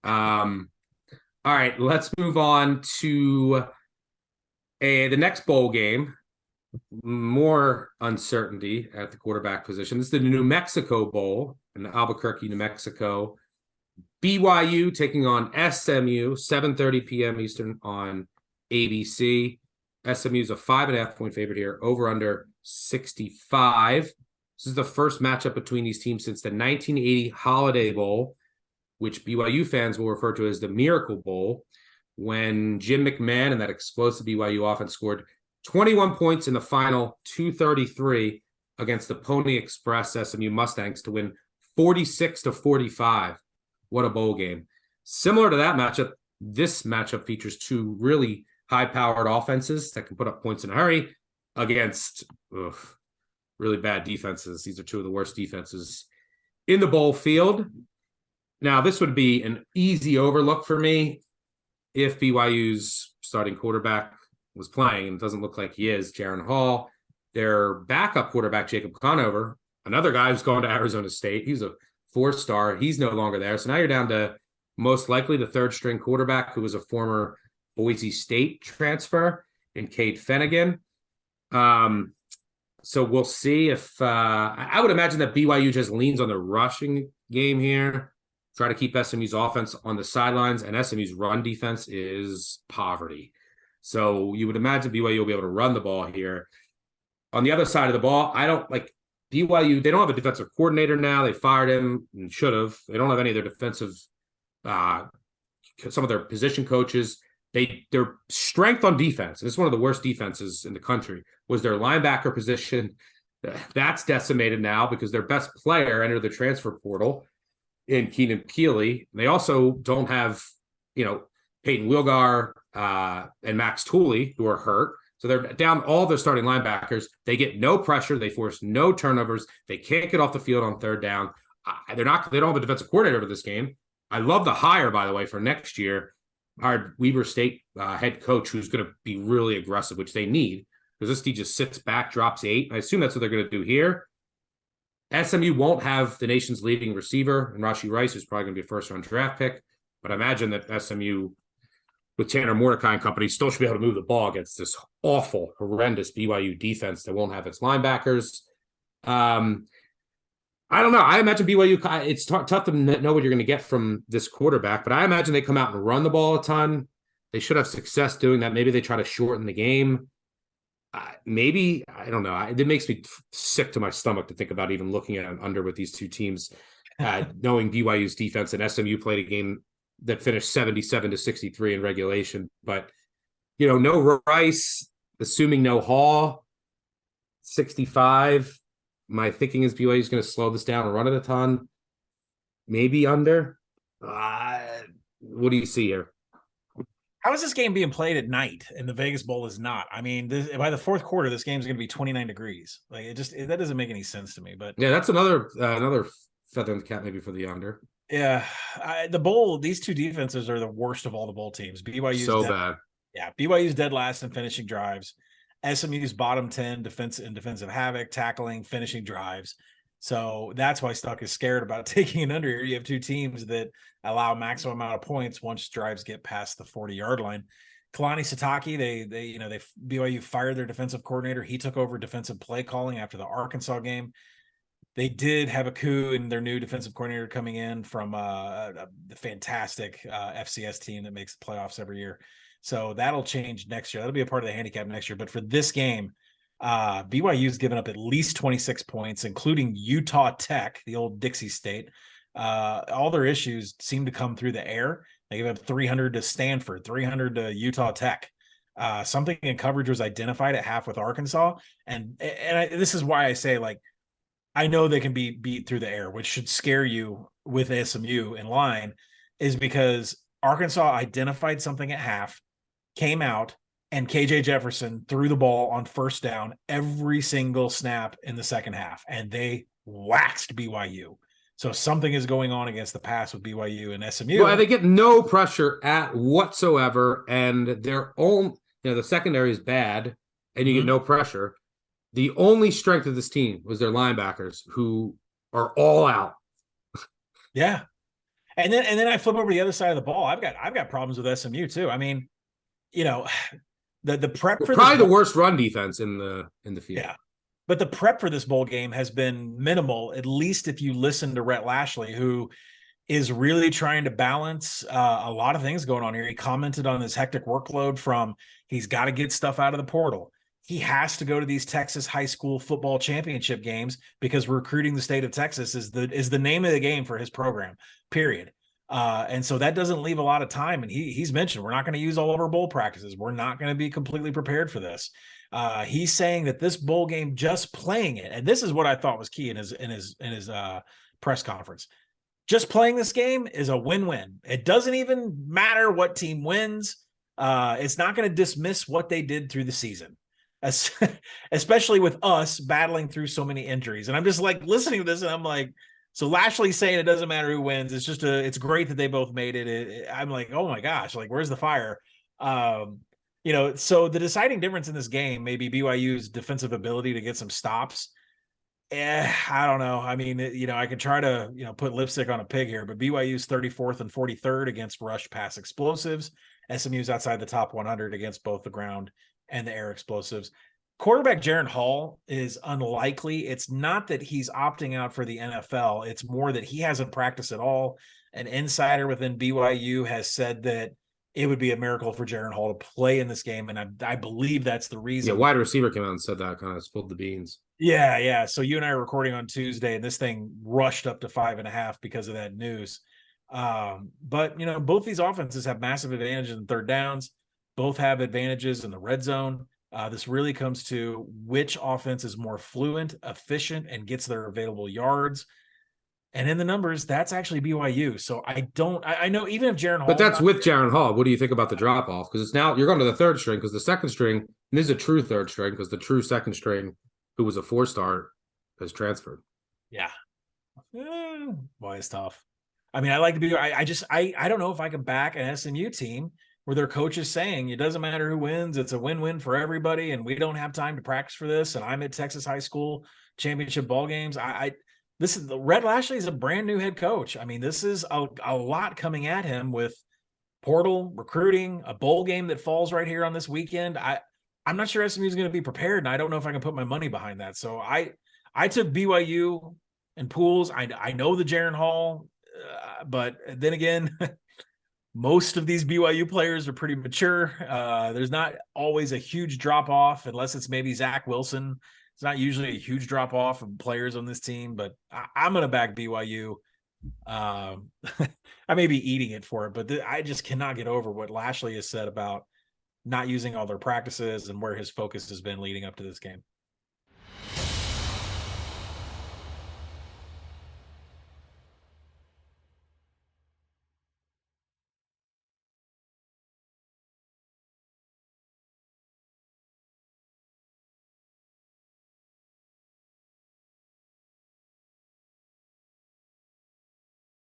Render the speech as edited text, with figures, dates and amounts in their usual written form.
All right, let's move on to the next bowl game. More uncertainty at the quarterback position. This is the New Mexico Bowl in Albuquerque, New Mexico. BYU taking on SMU, 7:30 p.m. Eastern on ABC. SMU is a 5.5-point favorite here, over under 65. This is the first matchup between these teams since the 1980 Holiday Bowl, which BYU fans will refer to as the Miracle Bowl, when Jim McMahon and that explosive BYU offense scored 21 points in the final 233 against the Pony Express SMU Mustangs to win 46-45. What a bowl game. Similar to that matchup, this matchup features two really high-powered offenses that can put up points in a hurry against really bad defenses. These are two of the worst defenses in the bowl field. Now, this would be an easy overlook for me if BYU's starting quarterback was playing, and it doesn't look like he is, Jaron Hall. Their backup quarterback, Jacob Conover, another guy who's going to Arizona State. He's a 4-star. He's no longer there. So now you're down to most likely the third-string quarterback, who was a former Boise State transfer, in Cade Fennegan. So we'll see if I would imagine that BYU just leans on the rushing game here, try to keep SMU's offense on the sidelines, and SMU's run defense is poverty. So you would imagine BYU will be able to run the ball here. On the other side of the ball, I don't like BYU. They don't have a defensive coordinator now. They fired him and should have. They don't have any of their defensive, some of their position coaches. Their strength on defense, and it's one of the worst defenses in the country, was their linebacker position. That's decimated now because their best player entered the transfer portal in Keenan Keeley. They also don't have, Peyton Wilgar and Max Tooley, who are hurt. So they're down all their starting linebackers. They get no pressure. They force no turnovers. They can't get off the field on third down. They don't have a defensive coordinator for this game. I love the hire, by the way, for next year. Hired Weber State head coach, who's going to be really aggressive, which they need, because this team just sits back, drops 8. I assume that's what they're going to do here. SMU won't have the nation's leading receiver, and Rashee Rice, who's probably going to be a first-round draft pick. But I imagine that SMU, with Tanner Mordecai and company, still should be able to move the ball against this awful, horrendous BYU defense that won't have its linebackers. I don't know. I imagine BYU, it's tough to know what you're going to get from this quarterback, but I imagine they come out and run the ball a ton. They should have success doing that. Maybe they try to shorten the game. Maybe, I don't know. It makes me sick to my stomach to think about even looking at an under with these two teams, knowing BYU's defense, and SMU played a game that finished 77-63 in regulation. But, no Rice, assuming no Hall, 65. My thinking is BYU is going to slow this down and run it a ton. Maybe under. What do you see here? How is this game being played at night and the Vegas Bowl is not? I mean, by the fourth quarter, this game is going to be 29 degrees. Like that doesn't make any sense to me. But yeah, that's another feather in the cap maybe for the under. Yeah, the bowl. These two defenses are the worst of all the bowl teams. BYU's so bad. Yeah, BYU's dead last in finishing drives. SMU's bottom 10 defensive havoc, tackling, finishing drives. So that's why Stuck is scared about taking an under here. You have two teams that allow maximum amount of points once drives get past the 40-yard line. Kalani Sitake, BYU fired their defensive coordinator. He took over defensive play calling after the Arkansas game. They did have a coup in their new defensive coordinator coming in from the fantastic FCS team that makes the playoffs every year. So that'll change next year. That'll be a part of the handicap next year. But for this game, BYU's given up at least 26 points, including Utah Tech, the old Dixie State. All their issues seem to come through the air. They gave up 300 to Stanford, 300 to Utah Tech. Something in coverage was identified at half with Arkansas. This is why I say, I know they can be beat through the air, which should scare you with SMU in line, is because Arkansas identified something at half, came out, and KJ Jefferson threw the ball on first down every single snap in the second half, and they waxed BYU. So something is going on against the pass with BYU and SMU. Well, they get no pressure at whatsoever, and their own, the secondary is bad, and you get no pressure. The only strength of this team was their linebackers, who are all out. Yeah. And then I flip over to the other side of the ball. I've got problems with SMU too. I mean, you know, the prep for Probably this the worst run defense in the field. yeah. But the prep for this bowl game has been minimal, at least if you listen to Rhett Lashley, who is really trying to balance a lot of things going on here. He commented on his hectic workload from he's got to get stuff out of the portal. He has to go to these Texas high school football championship games because recruiting the state of Texas is the name of the game for his program, period. And so that doesn't leave a lot of time. And he's mentioned we're not going to use all of our bowl practices. We're not going to be completely prepared for this. He's saying that this bowl game, just playing it, and this is what I thought was key in his press conference. Just playing this game is a win-win. It doesn't even matter what team wins. It's not going to dismiss what they did through the season, especially with us battling through so many injuries. And I'm just like listening to this, and I'm like, so Lashley's saying it doesn't matter who wins. It's just it's great that they both made it. I'm like, oh my gosh, like where's the fire? So the deciding difference in this game may be BYU's defensive ability to get some stops. I don't know. I mean, I could try to, put lipstick on a pig here, but BYU's 34th and 43rd against rush pass explosives. SMU's outside the top 100 against both the ground and the air explosives. Quarterback Jaren Hall is unlikely. It's not that he's opting out for the NFL. It's more that he hasn't practiced at all. An insider within BYU has said that it would be a miracle for Jaren Hall to play in this game. And I believe that's the reason. Yeah, wide receiver came out and said that, kind of spilled the beans. Yeah. So you and I are recording on Tuesday, and this thing rushed up to 5.5 because of that news. But both these offenses have massive advantages in third downs. Both have advantages in the red zone. This really comes to which offense is more fluent, efficient, and gets their available yards. And in the numbers, that's actually BYU. So I know even if Jaren Hall, but that's with Jaren Hall. What do you think about the drop off? Because it's now you're going to the third string, because the second string, and this is a true third string, because the true second string, who was a 4-star, has transferred. Yeah. Boy, it's tough. I mean, I like to be, I don't know if I can back an SMU team where their coach is saying it doesn't matter who wins. It's a win-win for everybody. And we don't have time to practice for this. And I'm at Texas high school championship ball games. This is Rhett Lashley is a brand new head coach. I mean, this is a lot coming at him with portal recruiting, a bowl game that falls right here on this weekend. I'm not sure SMU is going to be prepared, and I don't know if I can put my money behind that. So I took BYU and pools. I know the Jaren Hall, but then again, most of these BYU players are pretty mature. There's not always a huge drop off unless it's maybe Zach Wilson. It's not usually a huge drop off of players on this team, but I'm going to back BYU. I may be eating it for it, but I just cannot get over what Lashley has said about not using all their practices and where his focus has been leading up to this game.